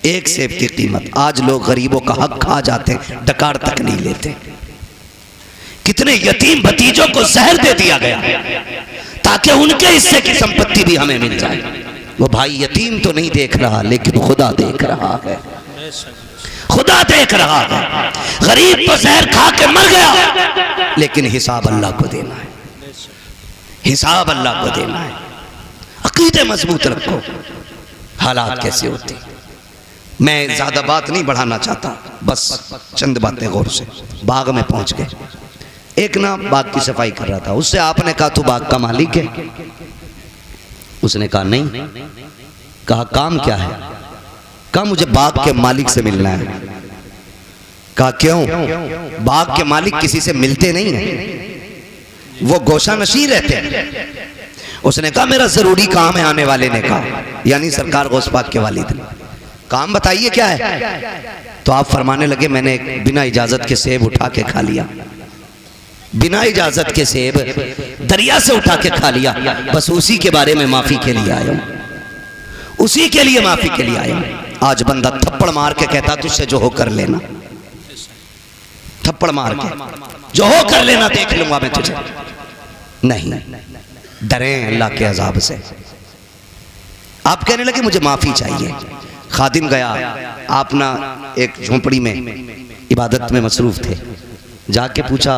एक सेब की कीमत। आज लोग गरीबों का हक खा जाते हैं, डकार तक नहीं लेते। कितने यतीम भतीजों को जहर दे दिया गया ताकि उनके हिस्से की संपत्ति भी हमें मिल जाए। वो भाई यतीम तो नहीं देख रहा, लेकिन खुदा देख रहा है, खुदा देख रहा है। गरीब तो जहर खा के मर गया, लेकिन हिसाब अल्लाह को देना है, हिसाब अल्लाह को देना है। अकीदे मजबूत रखो। हालात कैसे होते, मैं ज्यादा बात नहीं बढ़ाना चाहता, बस चंद बातें गौर से। बाग में पहुंच गए, एक ना बाग की सफाई कर रहा था, उससे आपने कहा तू बाग का मालिक है? उसने कहा नहीं। कहा काम क्या है? कहा मुझे बाग के मालिक से मिलना है। कहा क्यों? बाग के मालिक किसी से मिलते नहीं है, वो गोशा नशी रहते हैं। उसने कहा मेरा जरूरी काम है। आने वाले ने कहा, यानी सरकार गौस पाक के वालिद ने, काम बताइए क्या है? तो आप फरमाने लगे मैंने बिना इजाजत के सेब उठा के खा लिया, बिना इजाजत के सेब दरिया से उठा के खा लिया, बस उसी के बारे में माफी के लिए आया हूं, उसी के लिए माफी के लिए आया हूं। आज बंदा थप्पड़ मार के कहता तुझसे जो हो कर लेना, थप्पड़ मार के जो हो कर लेना, देख लूंगा मैं तुझे। नहीं, डरे अल्लाह के अजाब से। आप कहने लगे मुझे माफी चाहिए। खादिम गया, आप ना एक झोंपड़ी में इबादत में मसरूफ थे, जाके पूछा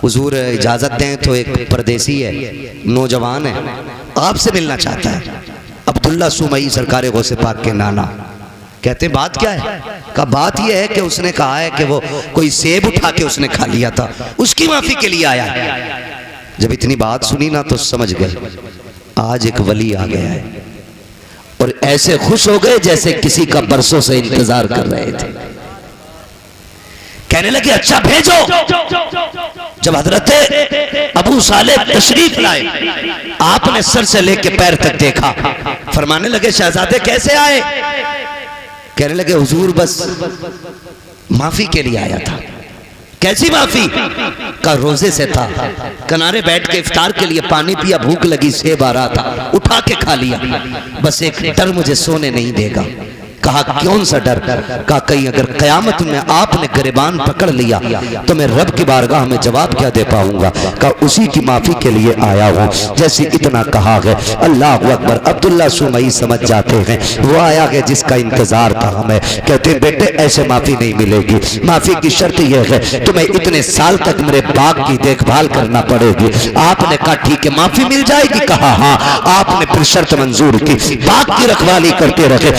हुजूर इजाजत दें तो एक परदेसी है, नौजवान है, आपसे मिलना चाहता है। अब्दुल्ला सुमई सरकार गौसे पाक के नाना कहते बात क्या है? का बात यह है कि उसने कहा है कि वो कोई सेब उठा के उसने खा लिया था, उसकी माफी के लिए आया है। जब इतनी बात सुनी ना तो समझ गए आज एक वली आ गया है, और ऐसे खुश हो गए जैसे किसी का बरसों से इंतजार कर रहे थे। कहने लगे अच्छा भेजो। जब हजरत अबू सालेह तशरीफ लाए, आपने सर से लेके पैर तक देखा, फरमाने लगे शहजादे कैसे आए? कहने लगे हुजूर बस माफी के लिए आया था। कैसी माफी? का रोजे से था, किनारे बैठ के इफ्तार के लिए पानी पिया, भूख लगी, सेब आ रहा था, उठा के खा लिया, बस एक डर मुझे सोने नहीं देगा। कहा कौन सा डर? कहा कहीं अगर कयामत में आपने गिरबान पकड़ लिया तो मैं रब की बारगाह में जवाब क्या दे पाऊंगा? कहा उसी की माफी के लिए आया हूँ। जैसे इतना कहा है, अल्लाह अकबर, अब्दुल्ला सुमई समझ जाते हैं वो आया है जिसका इंतजार था हमें। कहते बेटे ऐसे माफी नहीं मिलेगी, माफी की शर्त यह है तुम्हें इतने साल तक मेरे बाग की देखभाल करना पड़ेगी। आपने कहा ठीक है माफी मिल जाएगी? कहा हाँ। आपने फिर शर्त मंजूर की, बाग की रखवाली करते रहे,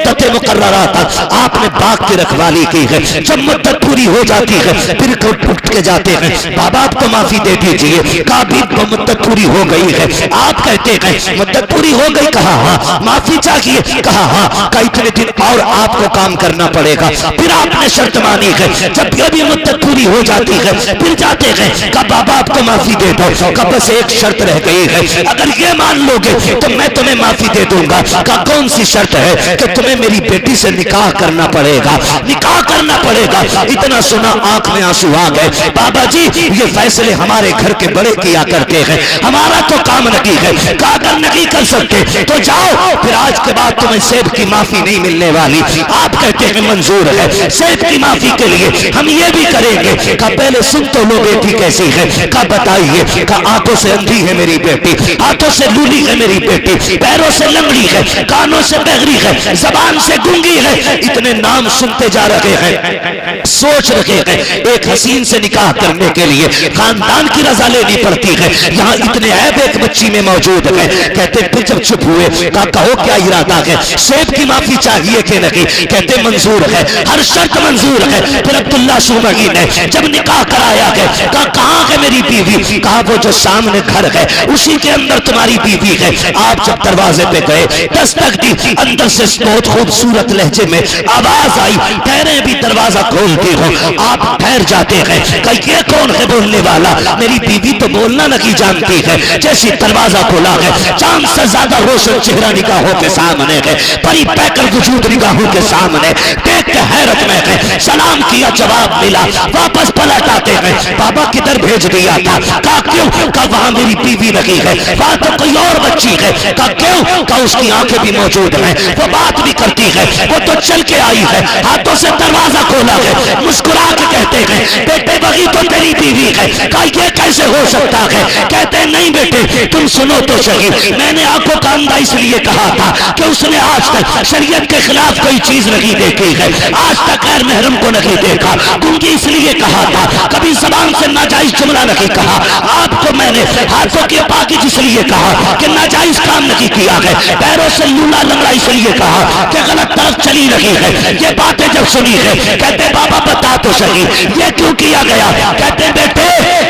एक मुकर्ररा था, आपने बाग की रखवाली की है। जब मुद्दत पूरी हो जाती है फिर उठ के जाते हैं बाबा आपको माफी दे दीजिए। कहा भी मुद्दत पूरी हो गई है, आप कहते हैं मुद्दत पूरी हो गई? कहा हाँ। माफी चाहिए? कहा हाँ। का इतने दिन और आपको काम करना पड़ेगा। फिर आपने शर्त मानी है, जब ये भी मुद्दत पूरी हो जाती है फिर जाते हैं का बाबा आपको माफी दे दो। का बस एक शर्त रह गई है, अगर ये मान लोगे तो मैं तुम्हें माफी दे दूंगा। का कौन सी शर्त है? कि तुम्हें मेरी बेटी से निकाह करना पड़ेगा, निकाह करना पड़ेगा। इतना सुना आंख में आंसू आ गए। बाबा जी ये फैसले हमारे घर के बड़े किया करते हैं, हमारा तो काम नहीं है। अगर नहीं कर सकते तो जाओ, फिर आज के बाद तुम्हें सेब की माफी नहीं मिलने वाली। आप कहते हैं मंजूर है, सेब की माफी के लिए हम ये भी करेंगे। का पहले सुन तो लो बेटी कैसी है? का बताइए? का आंखों से अंधी है मेरी बेटी, हाथों से लूली है मेरी बेटी, पैरों से लंगड़ी है, कानों से बहरी है, जबान से गूंगी है। इतने नाम सुनते जा रहे हैं, सोच रहे हैं एक हसीन से निकाह करने के लिए खानदान की रजा लेनी पड़ती है। यहाँ इतने ऐब एक बच्ची में मौजूद है। कहते फिर जब चुप हुए कहा कहो क्या इरादा है? सेब की माफी चाहिए कि नहीं? कहते मंजूर है, हर शर्त मंजूर है। फिर अब्दुल्ला सुमई ने जब निकाह कराया है कहा कहाँ है मेरी बीवी? कहा वो जो सामने घर है उसी के अंदर तुम्हारी बीवी है। आप जब दरवाजे पे गए दस्तक दी, अंदर से बहुत खूबसूरत लहजे में आवाज आई, ठहरे भी दरवाजा खोलती हो। आप ठहर जाते हैं, कहीं ये कौन है बोलने वाला? मेरी बीवी तो बोलना नहीं जानती है। जैसे दरवाजा खोला है, चांद से ज्यादा रोशन चेहरा निगाहों के सामने है, परी पैकर वजूद निगाहों के सामने, देख के हैरत में है। सलाम किया, जवाब मिला, वापस पलट आते हैं। बाबा किधर भेज दिया था? कहा क्यों? कहा वहां मेरी बीवी नहीं है, वहां तो कोई और बच्ची है। कहा क्यों? कहा उसकी आंखें भी मौजूद है, वो बात भी करती है, वो तो चल के आई है, हाथों से दरवाजा खोला है, मुस्कुरा के कहते हैं बेटे वही तो तेरी बीवी है। कहा ये कैसे हो सकता है? कहते हैं नहीं बेटे तुम सुनो तो सही, मैंने आंखों का अंधा इसलिए कहा था कि उसने आज तक शरीयत के खिलाफ कोई चीज नहीं देखी है, आज तक गैर महरम को नहीं देखा, क्योंकि इसलिए कहा था कभी जबान से नाजायज जुमला नहीं कहा। आपको मैंने हाथों की पाकी इसलिए कहा कि नाजायज काम नहीं किया है, पैरों से लूला लंगड़ा इसलिए कहा कि गलत तरफ चली रही है। ये बातें जब सुनी है कहते बाबा बता तो सही ये क्यों किया गया? कहते बेटे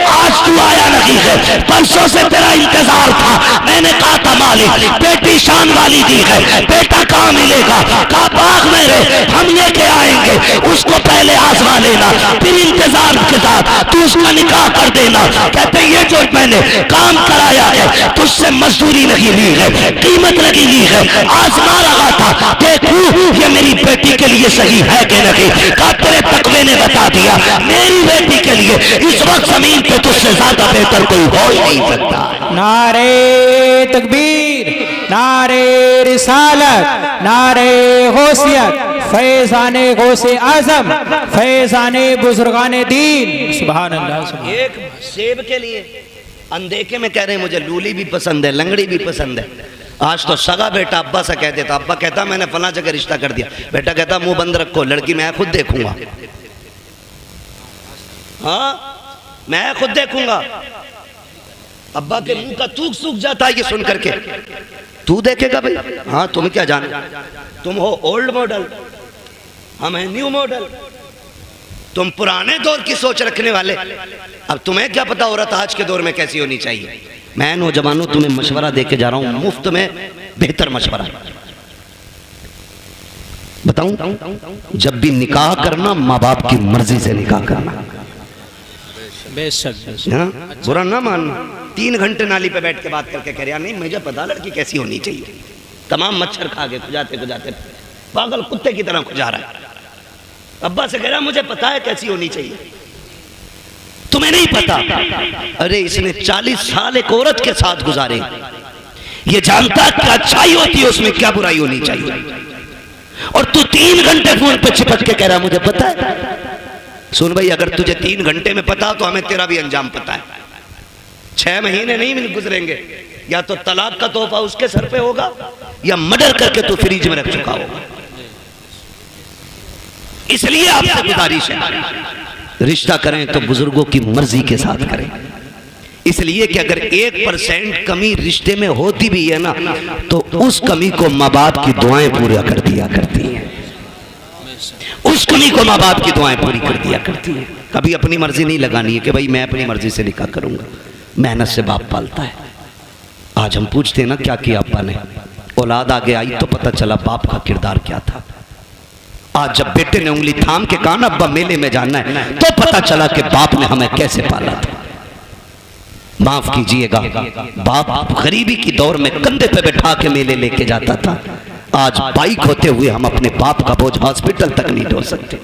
आज तू आया नहीं है, परसों से तेरा इंतजार था, मैंने कहा था मालिक बेटी शान वाली दी है, बेटा कहाँ मिलेगा? कहा बाग में रहे हम लेके आएंगे, उसको पहले आजमा लेना, फिर इंतजार के साथ तू उसका निकाह कर देना। कहते ये जो मैंने काम कराया है तुझसे मजदूरी नहीं ली है, कीमत नहीं ली है, आजमा रहा था देखूं ये मेरी बेटी के लिए सही है कि नहीं। कहा तेरे तकवे ने बता दिया मेरी बेटी के लिए इस वक्त जमीन पे तुझसे ज्यादा बेहतर कोई हो ही नहीं सकता। नारे तकबीर, नारे रिसालत, नारे गौसियत, फैज़ाने गौसे आजम, फैज़ाने बुजुर्गाने दीन। सुभान अल्लाह। एक सेब के लिए अनदेखे में कह रहे हैं मुझे लूली भी पसंद है, लंगड़ी भी पसंद है। आज तो सगा बेटा अब्बा से कह देता, अब्बा कहता मैंने फला जगह रिश्ता कर दिया, बेटा कहता मुंह बंद रखो लड़की मैं खुद देखूंगा। हाँ मैं खुद देखूंगा। अब्बा के मुंह का थूक सूख जाता है ये सुन करके, तू देखेगा भाई? हाँ तुम्हें क्या जाना, तुम हो ओल्ड मॉडल, हम हैं न्यू मॉडल, तुम पुराने दौर की सोच रखने वाले। अब तुम्हें क्या पता औरत आज के दौर में कैसी होनी चाहिए? मैं नौजवानों तुम्हें मशवरा देके जा रहा हूं, मुफ्त में बेहतर मशवरा। बताऊं जब भी निकाह करना माँ बाप की मर्जी से निकाह करना, बेशक बुरा ना मानना। 3 घंटे नाली पे बैठ के बात करके कह रहा नहीं मुझे पता लड़की कैसी होनी चाहिए, तमाम मच्छर खा के खुजाते खुजाते पागल कुत्ते की तरह खुजा रहा है। अब्बा से कह रहा मुझे पता है कैसी होनी चाहिए, तुम्हें नहीं पता। अरे इसने 40 साल एक औरत के साथ गुजारे, ये जानता क्या अच्छाई होती है उसमें क्या बुराई होनी चाहिए, और तू 3 घंटे फोन पे चिपक के कह रहा मुझे पता है। सुन भाई अगर तुझे 3 घंटे में पता तो हमें तेरा भी अंजाम पता है। 6 महीने नहीं मिल गुजरेंगे, या तो तलाक का तोहफा उसके सर पे होगा या मर्डर करके तू फ्रिज में रख चुका होगा। इसलिए आपसे गुजारिश है रिश्ता करें तो बुजुर्गों की मर्जी के साथ करें, इसलिए कि अगर 1% कमी रिश्ते में होती भी है ना तो उस कमी को माँ बाप की दुआएं पूरा कर दिया करती हैं, उस कमी को माँ बाप की दुआएं पूरी कर दिया करती हैं। कभी अपनी मर्जी नहीं लगानी है कि भाई मैं अपनी मर्जी से निकाह करूंगा, मेहनत से बाप पालता है। आज हम पूछते हैं ना क्या किया अब्बा ने, औलाद आगे आई तो पता चला बाप का किरदार क्या था। आज जब बेटे ने उंगली थाम के कहा ना अब्बा मेले में जाना है तो पता चला कि बाप ने हमें कैसे पाला था। माफ कीजिएगा बाप गरीबी की दौर में कंधे पे बैठा के मेले लेके जाता था, आज बाइक होते हुए हम अपने बाप का बोझ हॉस्पिटल तक नहीं ढो सकते।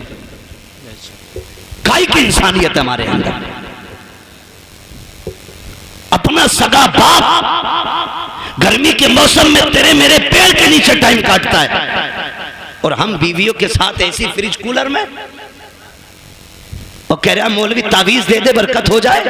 काय की इंसानियत हमारे अंदर। अपना सगा बाप गर्मी के मौसम में तेरे मेरे पैर के नीचे टाइम काटता है, और हम बीवियों के साथ ऐसी फ्रिज कूलर में, और कह रहा मौलवी तावीज दे दे बरकत हो जाए।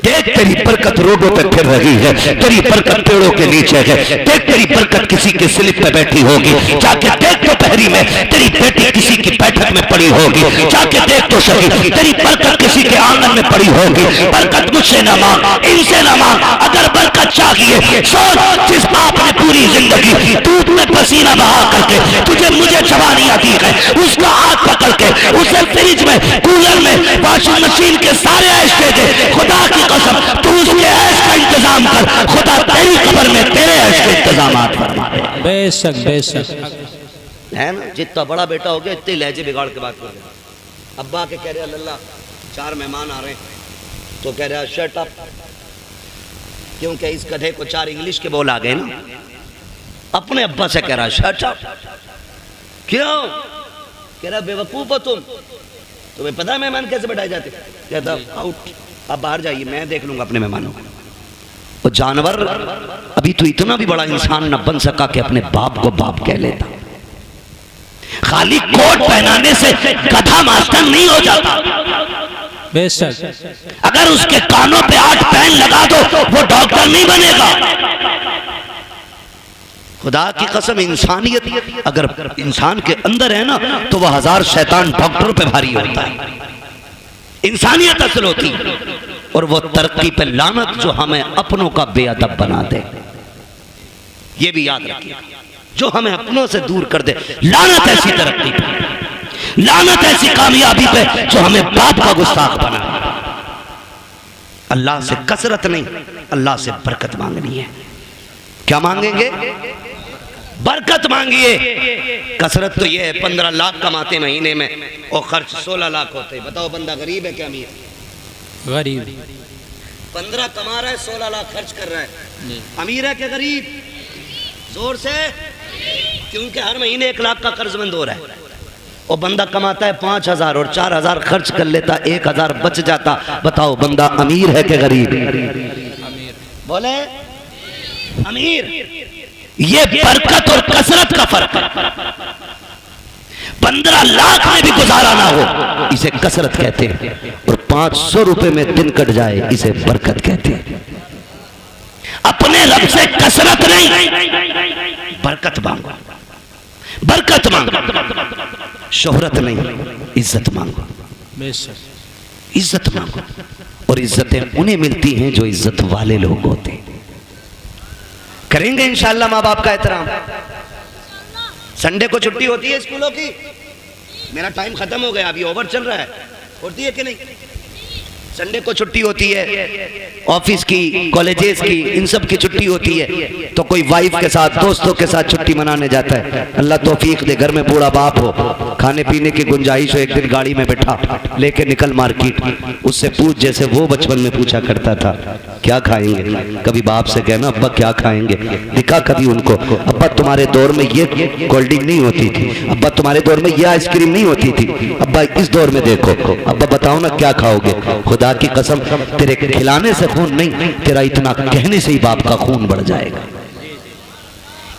देख तेरी बरकत रोडों पे फिर रही है, तेरी बरकत पेड़ों के नीचे है, देख तेरी बरकत किसी के स्लिप पे बैठी होगी, जाके देख तो पहरी में तेरी बेटी किसी की बैठक में पड़ी होगी, जाके देख तो सही तेरी बरकत किसी के आंगन में पड़ी होगी। बरकत मुझसे ना मांग, इनसे ना मांग, अगर बरकत चाहिए सोच जिस बाप ने पूरी जिंदगी दूध में पसीना बहा करके तुझे मुझे जवानियां दी है, उसका हाथ पकड़ के उसे फ्रिज में कूलर में वॉशिंग मशीन के सारे ऐश दे दे, खुदा की कसम तू उसके ऐश का इंतजाम कर, खुदा तेरी कब्र में तेरे ऐश के इंतजामात फरमा दे। बेशक बेशक है ना, जितना बड़ा बेटा हो गया इतने लहजे बिगाड़ के बात कर रहे। अब्बा के कह रहे अल्लाह 4 मेहमान आ रहे हैं, तो कह रहा शट अप, क्योंकि इस गधे को 4 इंग्लिश के बोल आ गए ना। अपने अब्बा से कह रहा शट अप, क्यों? कह रहा बेवकूफ हो तुम, तुम्हें पता है मेहमान कैसे बैठाए जाते? कहता आउट, आप बाहर जाइए मैं देख लूंगा अपने मेहमानों को। वो जानवर अभी तो इतना भी बड़ा इंसान न बन सका कि अपने बाप को बाप कह लेता। खाली कोट पहनाने से गधा मास्टर नहीं हो जाता। बेशक। अगर उसके कानों पे 8 पेन लगा दो वो डॉक्टर नहीं बनेगा। खुदा की कसम, इंसानियत अगर इंसान के अंदर है ना तो वह 1000 शैतान डॉक्टरों पे भारी होता है। इंसानियत असल होती और वो तरक्की पे लानत जो हमें अपनों का बेअदब बना दे। ये भी याद रखिए, जो हमें अपनों से दूर कर दे, लानत ऐसी तरक्की पे, लानत ऐसी कामयाबी पे जो हमें बाप का गुस्ताख बना। अल्लाह से कसरत नहीं, अल्लाह से बरकत मांगनी है। क्या मांगेंगे? बरकत मांगिए। कसरत तो ये है 15 लाख कमाते महीने में और खर्च 16 लाख होते। बताओ बंदा गरीब है क्या अमीर? गरीब। 15 कमा रहा है, 16 लाख खर्च कर रहा है। अमीर है क्या गरीब? जोर से, क्योंकि हर महीने 1 लाख का कर्जमंद हो रहा है। और बंदा कमाता है 5000 और 4000 खर्च कर लेता, 1000 बच जाता। बताओ बंदा अमीर है क्या गरीब? अमीर। बोले अमीर। ये बरकत और कसरत का फर्क है। 15 लाख में भी गुजारा ना हो इसे कसरत कहते हैं, और 500 रुपए में दिन कट जाए इसे बरकत कहते हैं। अपने रब से कसरत नहीं, बरकत मांगो, बरकत मांगो। शोहरत नहीं, इज्जत मांगो। बेशक। इज्जत मांगो, और इज्जतें उन्हें मिलती हैं जो इज्जत वाले लोग होते हैं। करेंगे इंशाअल्लाह माँ बाप का एहतराम। संडे को छुट्टी होती है स्कूलों की? मेरा टाइम खत्म हो गया, अभी ओवर चल रहा है। होती है कि नहीं? संडे को छुट्टी होती है, ऑफिस की, कॉलेजेस की, इन सब की छुट्टी होती है। तो कोई वाइफ के साथ, दोस्तों के साथ छुट्टी मनाने जाता है। अल्लाह तौफीक दे, घर में बूढ़ा बाप हो, खाने पीने की गुंजाइश हो, एक दिन गाड़ी में बैठा, लेके निकल मार्केट। उससे पूछ जैसे वो बचपन में पूछा करता था, क्या खाएंगे? कभी बाप से कहना अब्बा क्या खाएंगे? दिखा कभी उनको, अब्बा तुम्हारे दौर में ये कोल्ड ड्रिंक नहीं होती थी, अब्बा तुम्हारे दौर में ये आइसक्रीम नहीं होती थी, अब्बा इस दौर में देखो, अब्बा बताओ ना क्या खाओगे? खुदा की कसम, तेरे खिलाने से खून नहीं, तेरा इतना कहने से ही बाप का खून बढ़ जाएगा।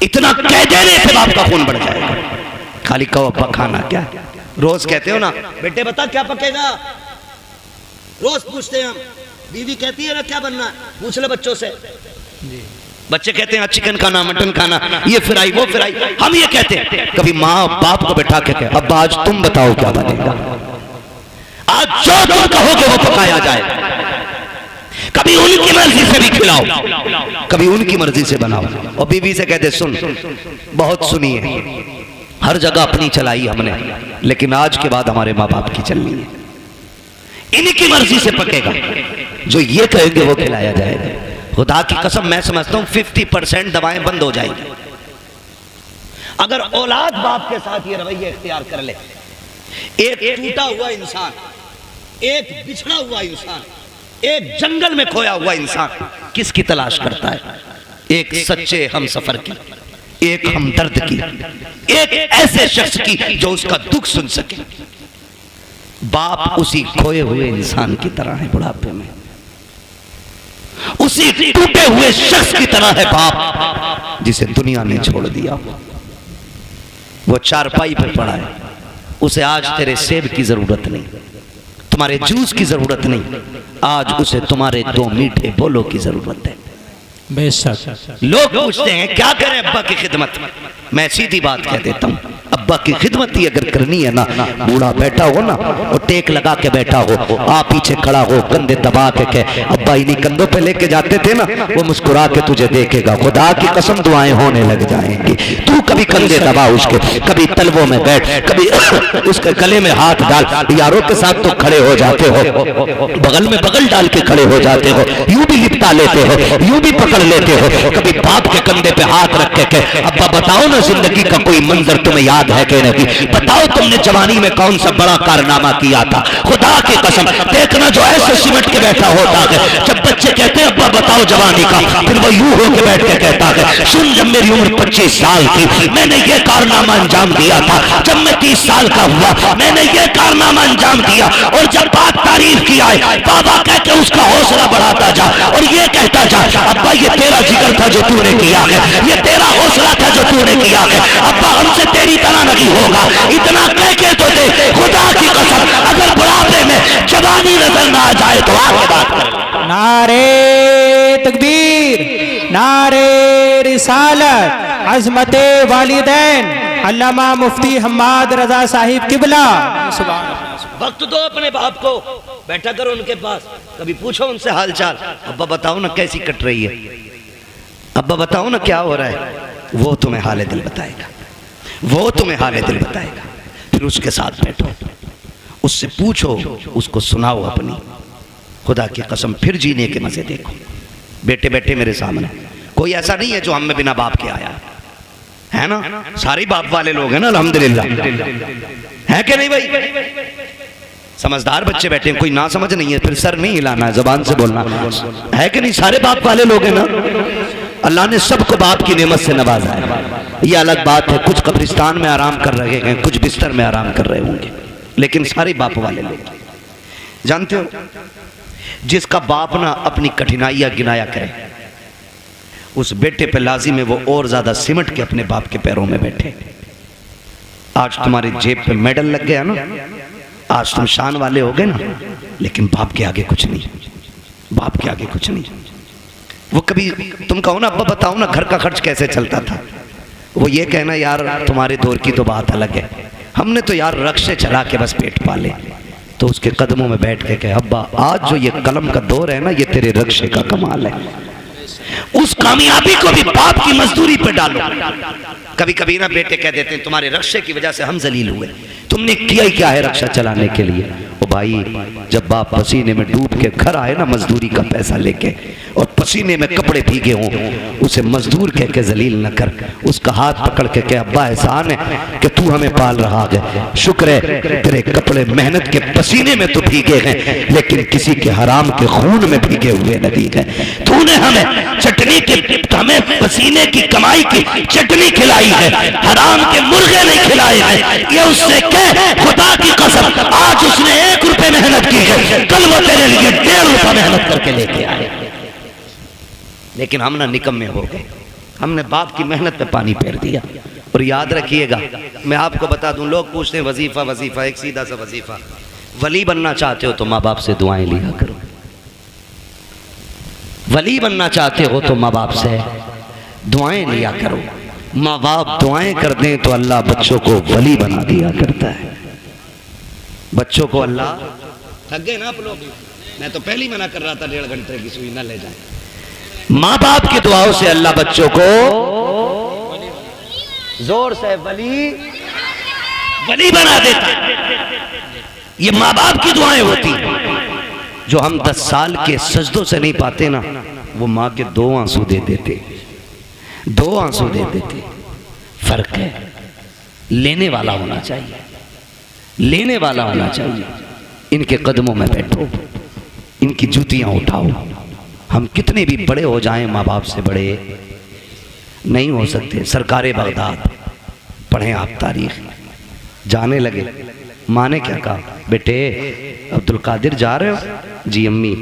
इतना कह देने से बाप का खून बढ़ जाएगा। खाली कहो अब्बा खाना क्या? रोज कहते हो ना बेटे बता क्या पकेगा? रोज पूछते हैं हम। बीवी कहती है ना क्या बनना है? पूछ ले बच्चों से। बच्चे कहते हैं चिकन खाना, मटन खाना, ये फ्राई, वो फ्राई। हम ये कहते हैं। कभी माँ बाप को बैठा के कहे अब्बा आज तुम बताओ क्या बनेगा? आज जो तुम कहोगे वो पकाया जाए। कभी उनकी मर्जी से भी खिलाओ, कभी उनकी मर्जी से बनाओ। और बीवी से कहते सुन, बहुत सुनी है, हर जगह अपनी चलाई हमने, लेकिन आज के बाद हमारे माँ बाप की चलनी है। इनकी मर्जी से पकेगा, जो ये कहेंगे वो खिलाया जाएगा। खुदा की कसम मैं समझता हूं 50% दवाएं बंद हो जाएंगी अगर औलाद बाप के साथ ये रवैया इख्तियार कर ले। एक टूटा हुआ इंसान, एक बिछड़ा हुआ इंसान, एक जंगल में खोया हुआ इंसान किसकी तलाश करता है? एक सच्चे हम सफर की, एक हमदर्द की, एक ऐसे शख्स की जो उसका दुख सुन सके। बाप उसी खोए हुए इंसान की तरह है बुढ़ापे में, उसी टूटे हुए शख्स की तरह है बाप जिसे दुनिया ने छोड़ दिया। वो चारपाई पे पड़ा है, उसे आज तेरे सेब की जरूरत नहीं, तुम्हारे जूस की जरूरत नहीं, आज उसे तुम्हारे 2 मीठे बोलों की जरूरत है। बेशक। लोग पूछते हैं क्या करें अब्बा की खिदमत? मैं सीधी बात कह देता हूँ, अब्बा की खिदमत ही अगर करनी है ना, बूढ़ा बैठा हो ना और टेक लगा के बैठा हो, आप पीछे खड़ा हो, कंधे दबा के कहे अब्बा इन्हीं कंधों पे लेके जाते थे ना, वो मुस्कुरा के तुझे देखेगा। खुदा की कसम दुआएं होने लग जाएंगी। तू कभी कंधे दबा उसके, कभी तलवों में बैठ, कभी उसके गले में हाथ डाल। यारों के साथ तो खड़े हो जाते हो, बगल में बगल डाल के खड़े हो जाते हो, यूं भी लिपटा लेते हो, यूं भी पकड़ लेते हो। कभी बाप के कंधे पे हाथ रख के कहे अब्बा बताओ ना जिंदगी का कोई मंजर तुम्हें याद है कि नहीं? बताओ तुमने जवानी में कौन सा बड़ा कारनामा किया था? खुदा की कसम देखना जो ऐसे सिमट के बैठा होता है, जब बच्चे कहते हैं अब्बा बताओ जवानी का, फिर वो यूं होके बैठ के कहता है सुन जब मेरी उम्र 25 साल थी मैंने ये कारनामा अंजाम दिया था, जब मैं 30 साल का हुआ मैंने ये कारनामा अंजाम दिया। और जब बात तारीफ की आए बाबा कह के उसका हौसला बढ़ाता जा और ये कहता जा अब्बा ये तेरा जिगर था जो तूने किया है, ये तेरा हौसला था जो तूने किया है, अब्बा हमसे तेरी तरह नहीं होगा। इतना कह के तो दे, खुदा की कसम अगर बुढ़ापे में जवानी नजर ना आ जाए तो आगे बात कर। नारे तकबीर, नारे रिसालत, अज़मते वालिदैन, अल्लामा मुफ्ती हम्माद रजा साहिब किबला। वक्त दो अपने बाप को, बैठा करो उनके पास, कभी पूछो उनसे हालचाल। अब्बा बताओ ना कैसी कट रही है, अब्बा बताओ ना क्या हो रहा है। वो तुम्हें हाले दिल बताएगा, वो तुम्हें हाले दिल बताएगा। फिर उसके साथ बैठो, उससे पूछो, उसको सुनाओ अपनी। खुदा की कसम फिर जीने के मजे देखो। बेटे बेटे मेरे सामने, कोई ऐसा नहीं है जो हम में बिना बाप के आया है ना। सारे बाप वाले लोग हैं ना अल्हम्दुलिल्लाह, है कि नहीं भाई। समझदार बच्चे बैठे हैं, कोई ना समझ नहीं है फिर सर नहीं हिलाना है, जबान से बोलना है कि नहीं। सारे बाप वाले लोग हैं ना। अल्लाह ने सबको बाप की नेमत से नवाजा है। ये अलग बात है, कुछ कब्रिस्तान में आराम कर रहे हैं, कुछ बिस्तर में आराम कर रहे होंगे, लेकिन सारे बाप वाले लोग। जानते हो, जिसका बाप ना अपनी कठिनाइयां गिनाया करे, उस बेटे पे लाजिम है वो और ज्यादा सिमट के अपने बाप के पैरों में बैठे। आज तुम्हारी जेब पे मेडल लग गया ना, आज तुम शान वाले हो गए ना, लेकिन बाप के आगे कुछ नहीं, बाप के आगे कुछ नहीं। वो कभी तुम कहो ना अब्बा बताओ ना घर का खर्च कैसे चलता था, वो ये कहना यार तुम्हारे दौर की तो बात अलग है, हमने तो यार रक्शे चला के बस पेट पाले। तो उसके कदमों में बैठ के कहे अब्बा आज जो ये कलम का दौर है ना, ये तेरे रक्शे का कमाल है। उस कामयाबी को भी बाप की मजदूरी पे डालो। कभी कभी ना बेटे कह देते हैं तुम्हारे रक्शे की वजह से हम जलील हुए, तुमने किया ही क्या है रक्षा चलाने के लिए। ओ भाई, जब बाप पसीने में डूब के घर आए ना मजदूरी का पैसा लेके, और पसीने में कपड़े भीगे हों, उसे मजदूर कह के जलील न कर, उसका हाथ पकड़ के कह अब्बा एहसान है कि तू हमें पाल रहा है, शुक्र है तेरे कपड़े मेहनत के पसीने में तो भीगे हैं, लेकिन किसी के हराम के खून में भीगे हुए नहीं है। तूने हमें चटनी के, हमें पसीने की कमाई की चटनी खिलाई है, हराम के मुर्गे नहीं खिलाए हैं। ये उससे कह खुदा की कसम, आज उसने 1 रुपए मेहनत की है, कल वो तेरे लिए 1.5 रुपया मेहनत करके लेके आए। लेकिन हम ना निकम्मे हो गए, हमने बाप की मेहनत पे पानी फेर दिया। और याद रखिएगा, मैं आपको बता दूं, लोग पूछते हैं वजीफा वजीफा, एक सीधा सा वजीफा। वली बनना चाहते हो तो माँ बाप से दुआएं लिया करो। वली बनना चाहते हो तो माँ बाप से दुआएं लिया करो। माँ बाप दुआएं कर दें तो अल्लाह बच्चों को वली बना दिया करता है। बच्चों को अल्लाह, थक गए ना आप लोग, मैं तो पहले ही मना कर रहा था 1.5 घंटे की सुई ना ले जाए। माँ बाप की दुआओं से अल्लाह बच्चों को, जोर से वली बना देता है। ये माँ बाप की दुआएं होती हैं। जो हम 10 साल के सजदों से नहीं पाते ना, वो माँ के 2 आंसू दे देते, 2 आंसू दे देते। फर्क है, लेने वाला होना चाहिए, लेने वाला होना चाहिए। इनके कदमों में बैठो, इनकी जूतियां उठाओ। हम कितने भी बड़े हो जाएं, माँ बाप से बड़े नहीं हो सकते। सरकारे बगदाद पढ़ें आप तारीख, जाने लगे, माँ ने क्या कहा, बेटे अब्दुल कादिर जा रहे हो? जी अम्मी।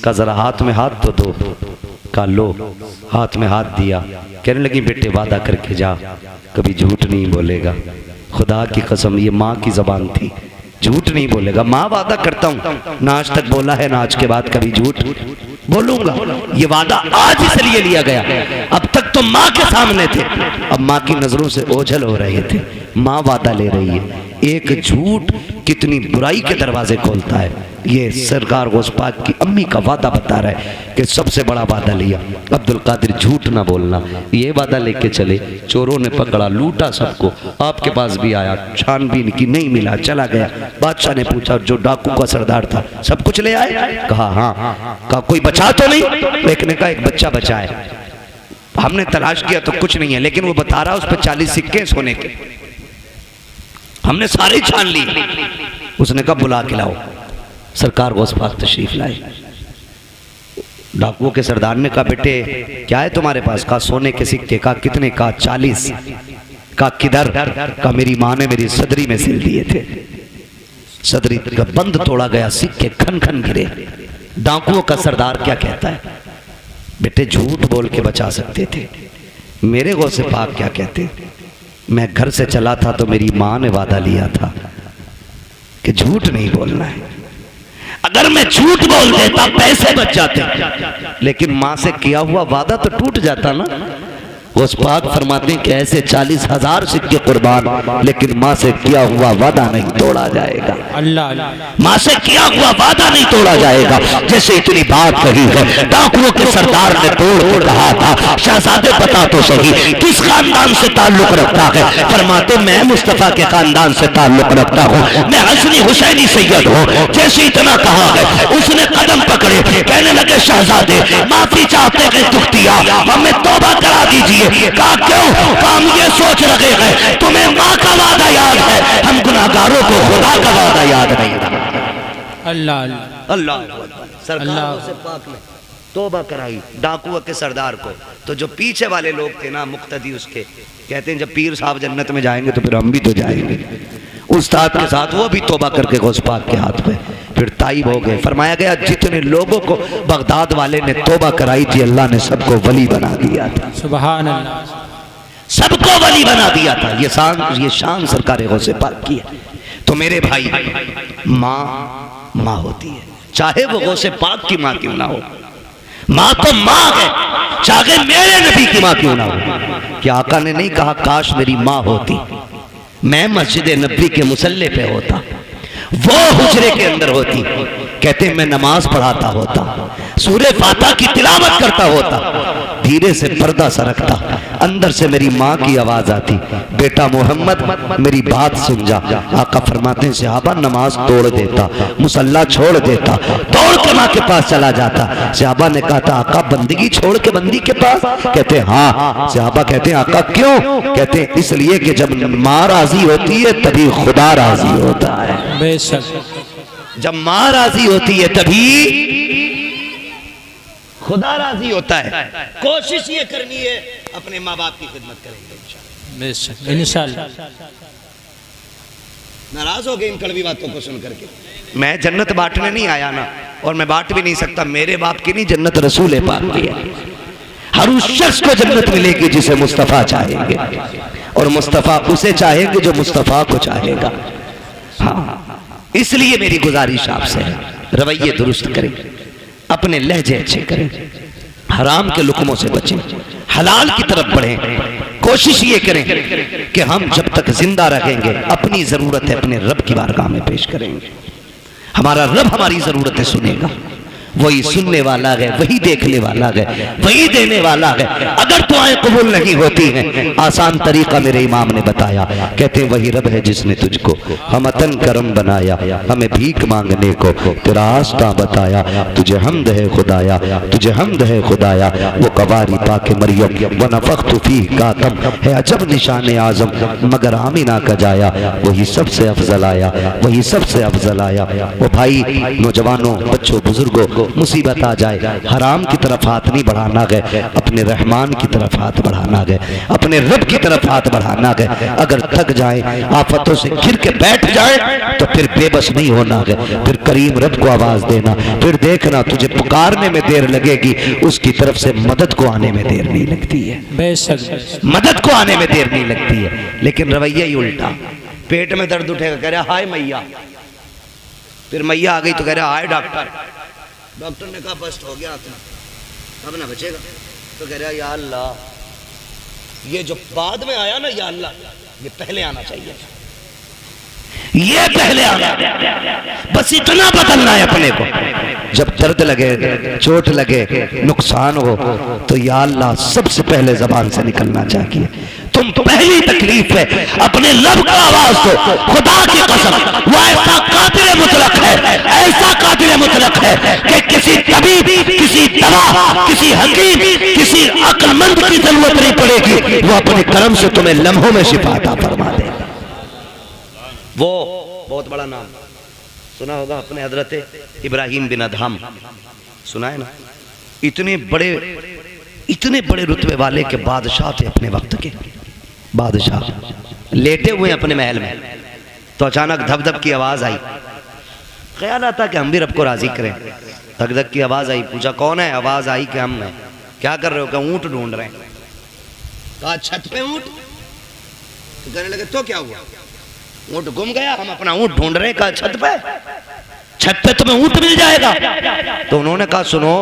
का जरा हाथ में हाथ तो दो। का लो, हाथ में हाथ दिया। कहने लगी बेटे वादा करके जा, कभी झूठ नहीं बोलेगा। खुदा की कसम, ये माँ की जबान थी, झूठ नहीं बोलेगा। माँ वादा करता हूँ, ना आज तक बोला है ना आज के बाद कभी झूठ बोलूंगा। ये वादा आज इसलिए लिया गया, अब तक तो माँ के सामने थे, अब माँ की नजरों से ओझल हो रहे थे। माँ वादा ले रही है। एक झूठ कितनी बुराई के दरवाजे खोलता है। ये सरकार गौस पाक की अम्मी का वादा बता रहा है कि सबसे बड़ा वादा लिया, अब्दुल कादिर झूठ ना बोलना। ये वादा लेके चले, चोरों ने पकड़ा, लूटा सबको। आपके पास भी आया, छानबीन की, नहीं मिला, चला गया। बादशाह ने पूछा जो डाकू का सरदार था, सब कुछ ले आए? कहा हाँ। कहा कोई बचा तो नहीं? एक ने कहा एक बच्चा बचा है, हमने तलाश किया तो कुछ नहीं है, लेकिन वो बता रहा उस पर 40 सिक्के सोने के, हमने सारे छान ली। उसने कहा बुला के लाओ। सरकार गौस पाक तशरीफ लाए। डाकुओं के सरदार ने कहा बेटे क्या है तुम्हारे पास? कहा सोने के सिक्के। कहा कितने? कहा 40। कहा किधर? कहा मेरी माँ ने मेरी सदरी में सिल दिए थे, सदरी का बंद तोड़ा गया, सिक्के खन खन गिरे। डाकुओं का सरदार क्या कहता है? बेटे झूठ बोल के बचा सकते थे। मेरे गौसे पाक क्या कहते हैं? मैं घर से चला था तो मेरी माँ ने वादा लिया था कि झूठ नहीं बोलना है। अगर मैं झूठ बोल देता पैसे बच जाते, लेकिन माँ से किया हुआ वादा तो टूट जाता ना। उस पाक फरमाते हैं कि ऐसे 40,000 सिक्के कुर्बान, लेकिन माँ से किया हुआ वादा नहीं तोड़ा जाएगा। अल्लाह माँ से किया हुआ वादा नहीं तोड़ा जाएगा। जैसे इतनी बात कही है, डाकुओं के सरदार ने तोड़ के कहा था, शहजादे बता तो सही किस खानदान से ताल्लुक रखता है? फरमाते मैं मुस्तफा के खानदान से ताल्लुक रखता हूँ, मैं हसनी हुसैनी सैयद हूँ। जैसे इतना कहा है, उसने कदम पकड़े, कहने लगे शहजादे माफी चाहते हैं दुख्तिया, हमें तौबा करा दीजिए। कहा क्यों? हम ये सोच रहे हैं तुम्हें माँ का वादा याद है, हम गुनाहगारों को खुदा का वादा याद नहीं था। अल्लाह अल्लाह सरकार से पाक ने तौबा कराई डाकुओं के सरदार को। तो जो पीछे वाले लोग थे ना मुक्तदी उसके, कहते हैं जब पीर साहब जन्नत में जाएंगे तो फिर हम भी तो जाएंगे उस्ताद के साथ। वो भी तौबा करके गौस पाक के हाथ पे फिर ताइब हो गए। फरमाया गया जितने लोगों को बगदाद वाले ने तौबा कराई थी, अल्लाह ने सबको वली बना दिया था। सुभान अल्लाह, सबको वली बना दिया था। ये शान सरकार गौसे पाक की है। तो मेरे भाई, माँ होती है, चाहे वो गौसे पाक की माँ क्यों ना हो। माँ तो माँ है, चाहे मेरे नबी की माँ क्यों ना हो। क्या आका ने नहीं कहा काश मेरी माँ होती, मैं मस्जिद नबी के मुसल्ले पे होता, वो हुजरे के अंदर होती। कहते मैं नमाज पढ़ाता होता, सूरे फातिहा की तिलावत करता होता, धीरे से पर्दा सरकता, अंदर से मेरी माँ की आवाज आती, बेटा मोहम्मद मेरी बात सुन जा। आका फरमाते हैं सहाबा नमाज तोड़ देता, मुसल्ला छोड़ देता, दौड़ के माँ के पास चला जाता। सहाबा ने कहा था आका बंदगी छोड़ के बंदी के पास? कहते हाँ। सहाबा कहते हैं आका क्यों? कहते इसलिए कि जब माँ राजी होती है तभी खुदा राजी होता है। बेशक जब माँ राजी होती है तभी खुदा राजी होता है। कोशिश ये करनी है अपने माँ बाप की खिदमत करेंगे बेशक इंशाअल्लाह। नाराज हो गए इन कड़वी बातों को सुन करके। मैं जन्नत बांटने नहीं आया ना, और मैं बांट भी नहीं सकता। मेरे बाप की नहीं, जन्नत रसूल पाक की है। हर उस शख्स को जन्नत मिलेगी जिसे मुस्तफ़ा चाहेंगे, और मुस्तफ़ा उसे चाहेंगे जो मुस्तफ़ा को चाहेगा। हाँ, इसलिए मेरी गुजारिश आपसे है रवैये दुरुस्त करें, अपने लहजे अच्छे करें, हराम के लुकमों से बचें, हलाल की तरफ बढ़ें। कोशिश ये करें कि हम जब तक जिंदा रहेंगे अपनी जरूरतें अपने रब की बारगाह में पेश करेंगे। हमारा रब हमारी जरूरतें सुनेगा, वही सुनने वाला है, वही देखने वाला है, वही देने वाला है। अगर दुआएं कबूल नहीं होती हैं, आसान तरीका मेरे इमाम ने बताया। कहते हैं वही रब है जिसने तुझको हमतन करम बनाया, हमें भीख मांगने को तेरा रास्ता बताया। तुझे हमद है खुदाया, तुझे हमद है खुदाया। वो कवारी पाके मरियम व नफख्तु फीह कातम है अजब निशान आजम, मगर आमिना का जाया वही सबसे अफजल आया, वही सबसे अफजल आया। वो भाई नौजवानों, बच्चों, बुजुर्गों, मुसीबत आ जाए हराम की तरफ हाथ नहीं बढ़ाना गए, अपने रहमान की तरफ हाथ बढ़ाना गए, अपने रब की तरफ हाथ बढ़ाना गए। अगर थक जाए, आफतों से घिर के बैठ जाए, तो फिर बेबस नहीं होना गए, फिर करीम रब को आवाज देना। फिर देखना तुझे पुकारने में देर लगेगी, उसकी तरफ से मदद को आने में देर नहीं लगती है। बेशक मदद को आने में देर नहीं लगती है। लेकिन रवैया ही उल्टा, पेट में दर्द उठेगा कह रहा हाय मैया, फिर मैया आ गई तो कह रहा हाय डॉक्टर। डॉक्टर ने कहा बस्ट हो गया अब ना बचेगा, तो कह रहा या अल्लाह, ये जो बाद में आया ना या अल्लाह, ये पहले आना चाहिए था, ये पहले आना। बस इतना बदलना है अपने को। जब दर्द लगे, चोट लगे, नुकसान हो, तो या अल्लाह सबसे पहले जबान से निकलना चाहिए। तुम पहली तकलीफ है अपने रब का आवाज दो। खुदा की कसम वो ऐसा कादिर मुतलक है, ऐसा कादिर मुतलक है कि किसी तबीब, किसी दवा, किसी हकीम, किसी अक्लमंद की जरूरत नहीं पड़ेगी। वो अपने करम से तुम्हें लम्हों में शिफा अता फरमा देगा। वो बहुत बड़ा नाम सुना होगा अपने हजरत इब्राहिम बिन अदहम, सुना है ना? इतने बड़े रुतबे वाले के बादशाह थे अपने वक्त के बादशाह। लेटे हुए अपने महल में, तो अचानक धप धप की आवाज आई। ख्याल आता कि हम भी रब को राजी करें। धक धक की आवाज आई, पूछा कौन है? आवाज आई कि हम हैं। क्या कर रहे हो? क्या ऊंट ढूंढ रहे हैं। कहा छत पे ऊंट? तो कहने लगे तो क्या हुआ? ऊंट गुम गया, हम अपना ऊंट ढूंढ रहे हैं। कहा छत पे तुम्हें ऊंट मिल जाएगा। तो उन्होंने कहा सुनो,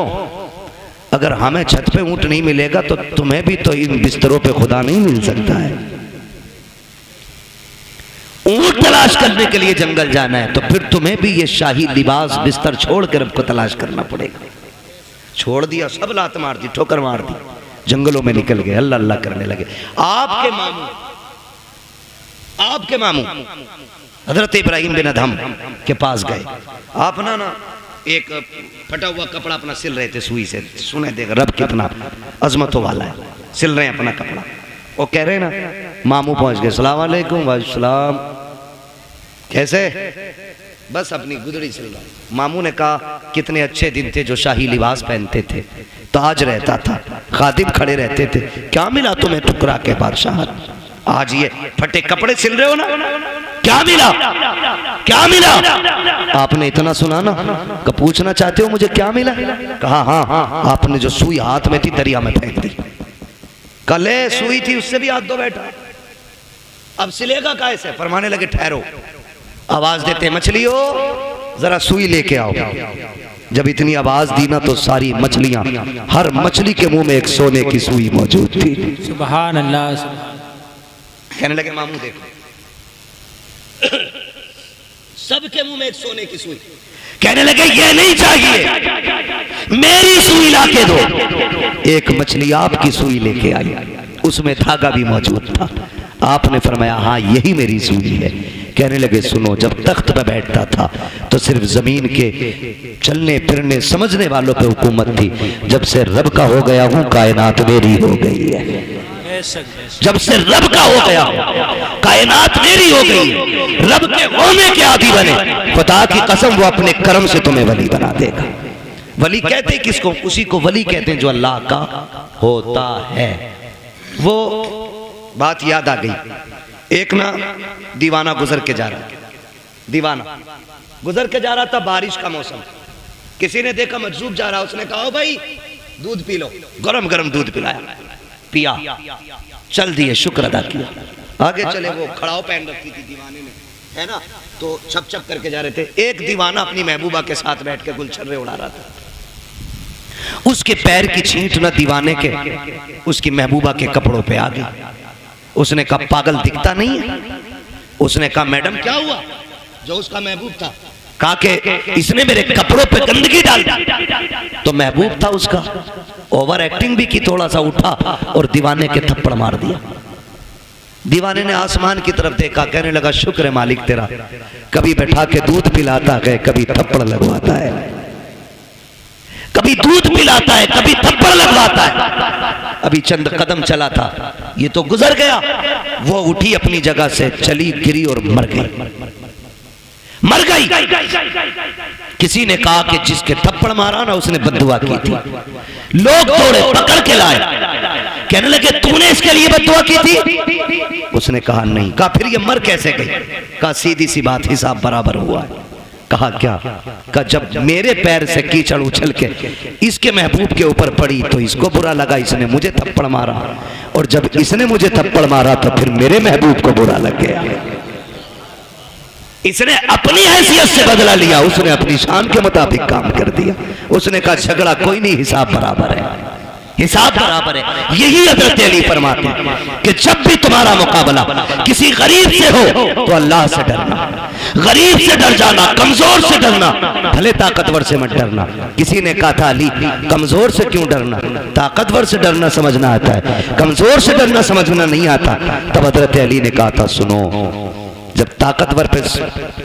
अगर हमें छत पे ऊंट नहीं मिलेगा तो तुम्हें भी तो इन बिस्तरों पे खुदा नहीं मिल सकता है। ऊंट तलाश करने के लिए जंगल जाना है तो फिर तुम्हें भी ये शाही लिबास बिस्तर छोड़ कर रब को तलाश करना पड़ेगा। छोड़ दिया, सब लात मार दी, ठोकर मार दी, जंगलों में निकल गए, अल्लाह अल्लाह करने लगे। आपके मामू हजरत इब्राहिम बिन अदहम के पास गए। आप ना एक फटा हुआ कपड़ा अपना सिल रहे थे सुई से। सुने देख रब कितना अजमतों वाला है, सिल रहे हैं अपना कपड़ा। वो कह रहे ना, मामू पहुंच गए, सलाम वालेकुम। वालेकुम, कैसे? बस अपनी गुदड़ी सिल रहा। मामू ने कहा कितने अच्छे दिन थे जो शाही लिबास पहनते थे, ताज रहता था, खादिम खड़े रहते थे, क्या मिला तुम्हें टुकरा के बादशाह? आज ये फटे कपड़े सिल रहे हो ना, क्या मिला? क्या मिला? आपने इतना सुना ना, पूछना चाहते हो मुझे क्या मिला? कहा हाँ, आपने जो सुई हाथ में थी दरिया में फेंक दी। कले सुई थी, उससे भी हाथ धो बैठा, अब सिलेगा कैसे? फरमाने लगे ठहरो, आवाज देते मछलियों जरा सुई लेके आओ। जब इतनी आवाज दी ना तो सारी मछलियां, हर मछली के मुंह में एक सोने की सुई मौजूद थी। सुभान अल्लाह। कहने लगे मामू देखो, सबके मुंह में एक सोने की सुई। कहने लगे ये नहीं चाहिए, मेरी सुई लाके दो। एक मछली आपकी सुई लेके आई, उसमें धागा भी मौजूद था। आपने फरमाया हाँ यही मेरी सुई है। कहने लगे सुनो, जब तख्त पे बैठता था तो सिर्फ जमीन के चलने फिरने समझने वालों पे हुकूमत थी। जब से रब का हो गया हूँ कायनात मेरी हो गई है। जब से रब का हो गया कायनात मेरी हो गई। रब के होने के आदि बने, खुदा की कसम वो अपने कर्म से तुम्हें वली बना देगा। वली कहते किसको? उसी को वली कहते हैं जो अल्लाह का होता है। वो बात याद आ गई। एक ना दीवाना गुजर के जा रहा, दीवाना गुजर के जा रहा था, बारिश का मौसम। किसी ने देखा मजरूब जा रहा, उसने कहा भाई दूध पी लो। गरम गरम दूध पिलाया, पिया, चल दिए, शुक्र अदा किया। आगे चले, वो खड़ाव पहन रखी थी दीवाने ने, है ना, तो छप छप करके जा रहे थे। एक दीवाना अपनी महबूबा के साथ बैठ के गुलछर्रे उड़ा रहा था। उसके पैर की छींट न दीवाने के उसकी महबूबा के कपड़ों पे आ गई। उसने कहा पागल दिखता नहीं है? उसने कहा मैडम क्या हुआ? जो उसका महबूब था कहा कि इसने मेरे कपड़ों पे गंदगी डाल दी। तो महबूब था उसका, ओवर एक्टिंग भी की, थोड़ा सा उठा और दीवाने के थप्पड़ मार दिया। दीवाने ने आसमान की तरफ देखा, कहने लगा शुक्र है मालिक तेरा, कभी बैठा के दूध पिलाता है, कभी थप्पड़ लगवाता है, कभी दूध पिलाता है, कभी थप्पड़ लगवाता है। अभी चंद कदम चला था, ये तो गुजर गया। वो उठी अपनी जगह से, चली, गिरी और मर गई, मर गई। किसी ने कहा कि जिसके थप्पड़ मारा ना उसने बद्दुआ की थी। लोग दौड़े, पकड़ के लाए, कहने लगे तूने इसके लिए बद्दुआ की थी? उसने कहा नहीं। कहा फिर ये मर कैसे गई? कहा सीधी सी बात, हिसाब बराबर हुआ है। कहा क्या? कहा जब मेरे पैर से कीचड़ उछल के इसके महबूब के ऊपर पड़ी तो इसको बुरा लगा, इसने मुझे थप्पड़ मारा, और जब इसने मुझे थप्पड़ मारा तो फिर मेरे महबूब को बुरा लग गया। इसने अपनी हैसियत से बदला लिया, उसने अपनी शान के मुताबिक काम कर दिया। उसने कहा झगड़ा कोई नहीं, हिसाब बराबर है, हिसाब बराबर है। यही हज़रत अली फरमाते हैं कि जब भी तुम्हारा मुकाबला किसी गरीब से हो तो अल्लाह से डरना, गरीब से डर जाना, कमजोर से डरना, भले ताकतवर से मत डरना। किसी ने कहा था अली कमजोर से क्यों डरना? ताकतवर से डरना समझना आता है, कमजोर से डरना समझना नहीं आता। तब हज़रत अली ने कहा था सुनो, जब ताकतवर पे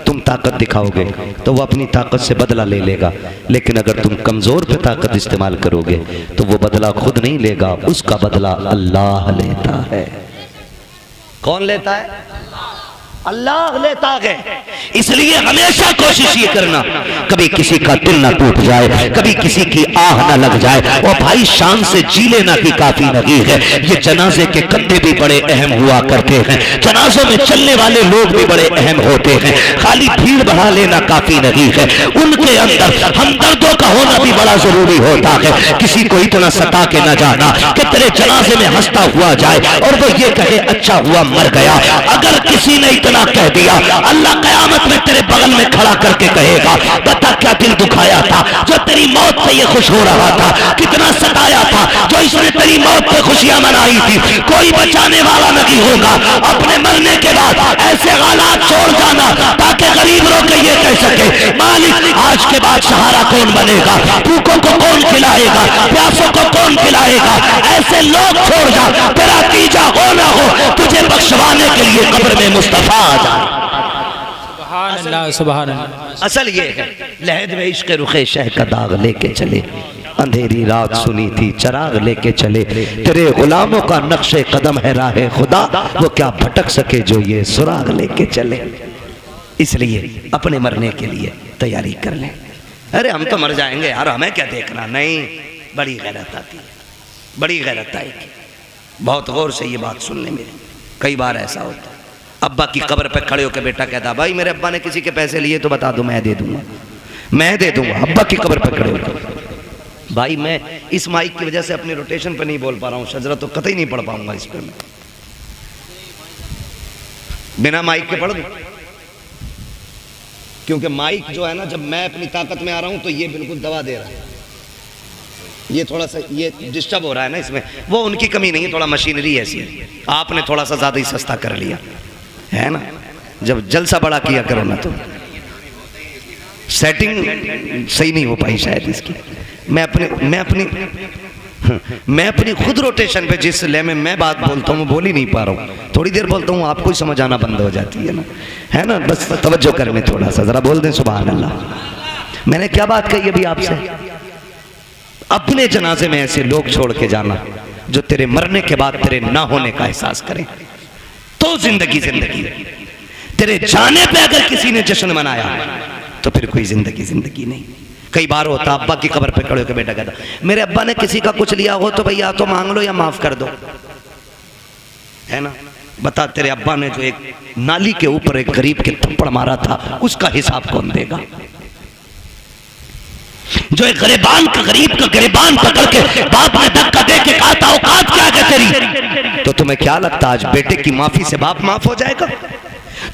तुम ताकत दिखाओगे तो वो अपनी ताकत से बदला ले लेगा, लेकिन अगर तुम कमजोर पे ताकत इस्तेमाल करोगे तो वो बदला खुद नहीं लेगा, उसका बदला अल्लाह लेता है। कौन लेता है? अल्लाह लेता है। इसलिए हमेशा कोशिश ये करना कभी किसी का दिल ना टूट जाए, कभी किसी की आह ना लग जाए। और भाई शान से जी लेना की काफी नहीं है। ये जनाजे के कंधे भी बड़े अहम हुआ करते हैं, जनाजों में चलने वाले लोग भी बड़े अहम होते हैं। खाली भीड़ बढ़ा लेना काफी नहीं है, उनके अंदर हमदर्दों का होना भी बड़ा जरूरी होता है। किसी को इतना सता के न जाना कि तेरे जनाजे में हंसता हुआ जाए और वो ये कहे अच्छा हुआ मर गया। अगर किसी ने इतना कह दिया, अल्लाह कयामत में तेरे बगल में खड़ा करके कहेगा बता क्या दिल दुखाया था जो तेरी मौत से ये खुश हो रहा था, कितना सताया था जो इसने तेरी मौत पे खुशियां मनाई थी। कोई बचाने वाला नहीं होगा। अपने मरने के बाद ऐसे हालात छोड़ जाना ताकि गरीब लोग ये कह सके मालिक आज के बाद सहारा कौन बनेगा, भूखों को कौन खिलाएगा, प्यासों को कौन खिलाएगा। ऐसे लोग छोड़ जा, तेरा तीजा हो ना हो तुझे बख्शवाने के लिए कब्र में मुस्तफा आ जाए। सुभान अल्लाह, सुभान अल्लाह। असल ये है लहद में इश्क रुखे शह का दाग लेके चले, अंधेरी रात सुनी थी चराग लेके चले। तेरे गुलामों का नक्शे कदम है राहे खुदा, वो क्या भटक सके जो ये सुराग लेके चले। इसलिए अपने मरने के लिए तैयारी कर लें। अरे हम तो मर जाएंगे यार, हमें क्या देखना। नहीं, बड़ी गैरत आती है, बड़ी गैरत आएगी। बहुत गौर से ये बात सुनने में कई बार ऐसा होता है। अब्बा की कब्र पे खड़े होकर बेटा कहता भाई मेरे अब्बा ने किसी के पैसे लिए तो बता दो, मैं दे दूंगा, मैं दे दूंगा। अब्बा की कब्र पे खड़े होकर भाई मैं इस माइक की वजह से अपनी रोटेशन पे नहीं बोल पा रहा हूँ, शजरा तो कतई नहीं पढ़ पाऊंगा इस पे। मैं बिना माइक के पढ़ दूं क्योंकि माइक जो है ना, जब मैं अपनी ताकत में आ रहा हूं तो ये बिल्कुल दबा दे रहा है। ये थोड़ा सा ये डिस्टर्ब हो रहा है ना इसमें, वो उनकी कमी नहीं है, थोड़ा मशीनरी ऐसी है। आपने थोड़ा सा ज़्यादा ही सस्ता कर लिया है ना। जब जलसा बड़ा किया करो ना तो सेटिंग सही नहीं हो पाई शायद इसकी। मैं अपनी खुद रोटेशन पे जिस ले में मैं बात बोलता हूँ बोल ही नहीं पा रहा हूँ। थोड़ी देर बोलता हूँ आपको ही समझ आना बंद हो जाती है ना, है ना। बस तवज्जो करने थोड़ा सा, जरा बोल दें सुभान अल्लाह। मैंने क्या बात कही अभी आपसे? अपने जनाजे में ऐसे लोग छोड़ के जाना जो तेरे मरने के बाद तेरे ना होने का एहसास करें, तो जिंदगी जिंदगी। तेरे जाने पे अगर किसी ने जश्न मनाया तो फिर कोई जिंदगी जिंदगी नहीं। कई बार होता अब्बा की कब्र पे खड़े होकर बेटा कहता मेरे अब्बा ने किसी का कुछ लिया हो तो भैया तो मांग लो या माफ कर दो, है ना। बता तेरे अब्बा ने जो एक नाली के ऊपर एक गरीब के थप्पड़ मारा था उसका हिसाब कौन देगा? जो एक गरीबान का गरीब का गिरबान पकड़ के बाप ने धक्का दे के कहा था औकात क्या है तेरी, तो तुम्हें क्या लगता आज बेटे की माफी से बाप माफ हो जाएगा?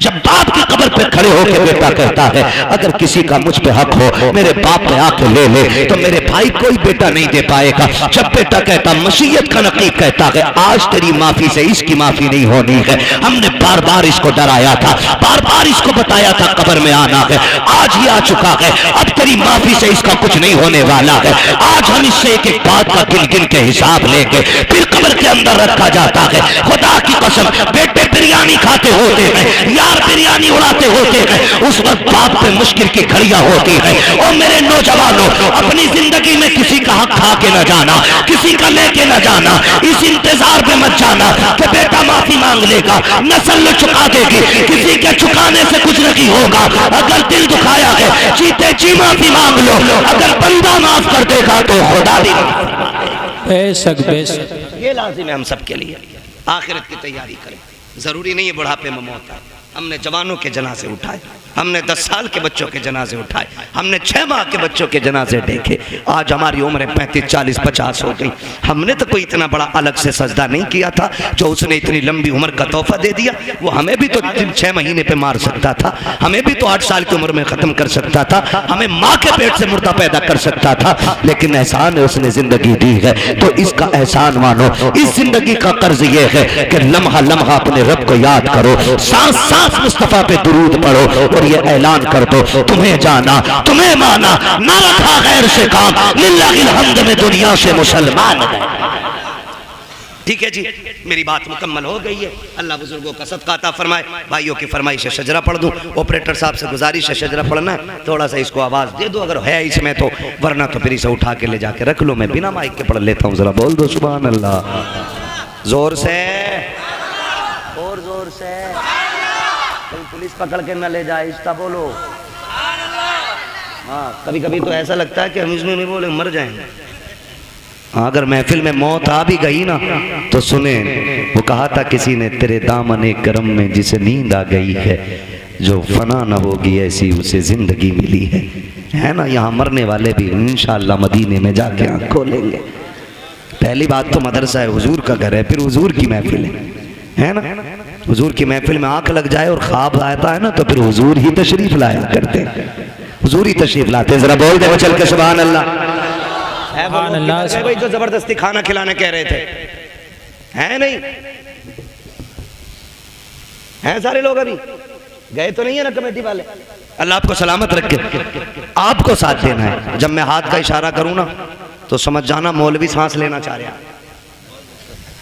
जब बाप की कब्र पे खड़े होकर बेटा कहता है अगर किसी का मुझ पे हक हो मेरे बाप पे आके ले ले, तो मेरे भाई कोई बेटा नहीं दे पाएगा। जब बेटा कहता मशीयत का नकीब कहता है आज तेरी माफी से इसकी माफी नहीं होनी है, हमने बार बार इसको डराया था, बार बार इसको बताया था कब्र में आना है, आज ही आ चुका है, अब तेरी माफी से इसका कुछ नहीं होने वाला है। आज हम इससे एक एक बात का गिन गिन के हिसाब लेंगे, फिर कब्र के अंदर रखा जाता है। खुदा की कसम बेटे बिरयानी खाते होते हैं, यार बिरयानी उड़ाते होते हैं, उस वक्त बाप पे मुश्किल की घड़ियां होती है। और मेरे नौजवानों अपनी जिंदगी में किसी का हक खा के न जाना, किसी का लेके न जाना, इस इंतजार पे मत जाना कि बेटा माफी मांग लेगा, नस्ल चुका देगी, किसी के चुकाने से कुछ नहीं होगा। अगर दिल दुखाया है जीते जी माफी मांग लो, अगर बंदा माफ कर देगा तो खुदा भी। बेशक बेशक, ये लाजिम है हम सबके लिए। आखिरत की तैयारी करें, जरूरी नहीं है बुढ़ापे में मौत आए। हमने जवानों के जनाजे उठाए, हमने 10 साल के बच्चों के जनाजे उठाए, हमने 6 माह के बच्चों के जनाजे देखे। आज हमारी उम्र 35, 40, 50 हो गई। हमने तो कोई इतना बड़ा अलग से सजदा नहीं किया था, जो उसने इतनी लंबी उम्र का तोहफा दे दिया। वो हमें भी तो 6 महीने पे मार सकता था, हमें भी तो 8 साल की उम्र में खत्म कर सकता था, हमें माँ के पेट से मुर्दा पैदा कर सकता था। लेकिन एहसान है उसने जिंदगी दी है तो इसका एहसान मानो। इस जिंदगी का कर्ज ये है कि लम्हा लम्हा अपने रब को याद करो, सांस सांस मुस्तफा पे दुरूद पढ़ो और ये ऐलान कर दो तुम्हें जाना तुम्हें माना ना रखा गैर से काम, लिल्लाहिल हम्द में दुनिया से मुसलमान है। ठीक है जी, मेरी बात मुकम्मल हो गई है। अल्लाह बुजुर्गों का सदका अता फरमाए। भाइयों की फरमाइश से शजरा पढ़ दूं, ऑपरेटर साहब से गुजारिश है शजरा पढ़ना है, थोड़ा सा इसको आवाज़ दे दो अगर है इसमें तो, वरना तो फिर इसे उठा के ले जाके रख लो। मैं बिना माइक के पढ़ लेता हूँ, जरा बोल दो सुभान अल्लाह जोर से और जोर से। पुलिस पकड़ के न ले जाए, आहिस्ता बोलो। हाँ, कभी कभी तो ऐसा लगता है कि हम इसमें नहीं बोले मर जाएंगे। हाँ, अगर महफिल में मौत आ भी गई ना तो सुने, वो कहा था किसी ने, तेरे दामन करम में जिसे नींद आ गई है, जो फना न होगी ऐसी उसे जिंदगी मिली है ना। यहाँ मरने वाले भी इंशाअल्लाह मदीने में जाके आँख खोलेंगे। पहली बात तो मदरसा है, हुजूर का घर है, फिर हुजूर की महफिल है ना। हुजूर की महफिल में आँख लग जाए और ख्वाब आता है ना तो फिर हुजूर ही तशरीफ लाया करते, हुजूर ही तशरीफ लाते। जरा बोल दे चल के सुभान अल्लाह। भाई जो जबरदस्ती खाना खिलाने कह रहे थे, है नहीं हैं सारे लोग, अभी गए तो नहीं है ना कमेटी वाले। अल्लाह आपको सलामत रखे, आपको साथ देना है। जब मैं हाथ का इशारा करूं ना तो समझ जाना मौलवी सांस लेना चाह रहा है।